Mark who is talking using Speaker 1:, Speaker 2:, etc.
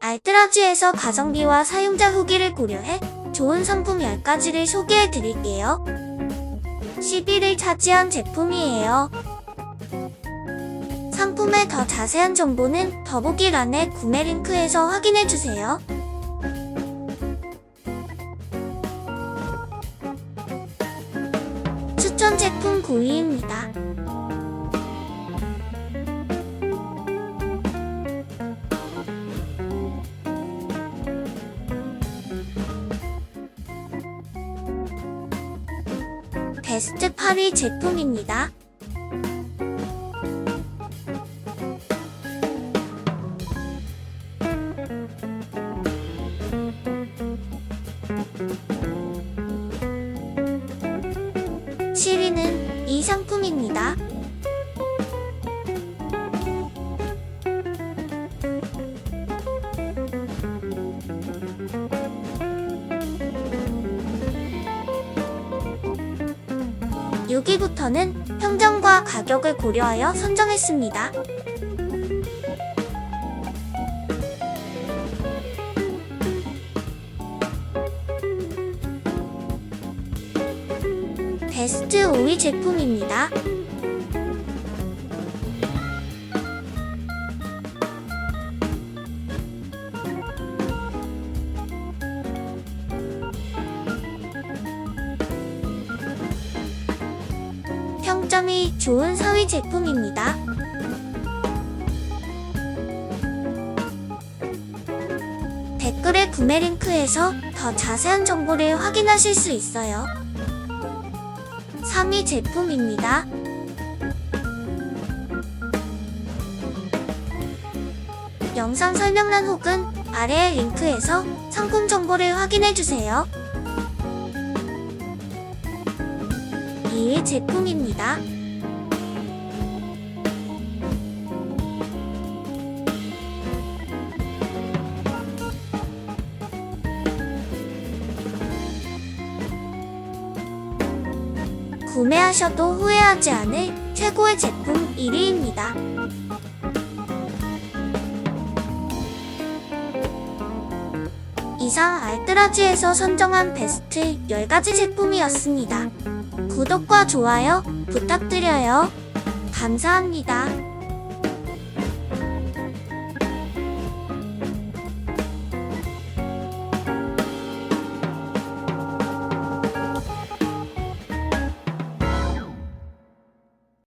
Speaker 1: 알뜰아지에서 가성비와 사용자 후기를 고려해 좋은 상품 10가지를 소개해 드릴게요. 10위를 차지한 제품이에요. 상품의 더 자세한 정보는 더보기란의 구매 링크에서 확인해주세요. 추천 제품 9위입니다. 베스트 8위 제품입니다. (7위는) 이 상품입니다. (6위부터는) 평점과 가격을 고려하여 선정했습니다. 베스트 5위 제품입니다. 평점이 좋은 4위 제품입니다. 댓글의 구매 링크에서 더 자세한 정보를 확인하실 수 있어요. 3위 제품입니다. 영상 설명란 혹은 아래의 링크에서 상품 정보를 확인해주세요. 2위 제품입니다. 구매하셔도 후회하지 않을 최고의 제품 1위입니다. 이상 알뜰아지에서 선정한 베스트 10가지 제품이었습니다. 구독과 좋아요 부탁드려요. 감사합니다.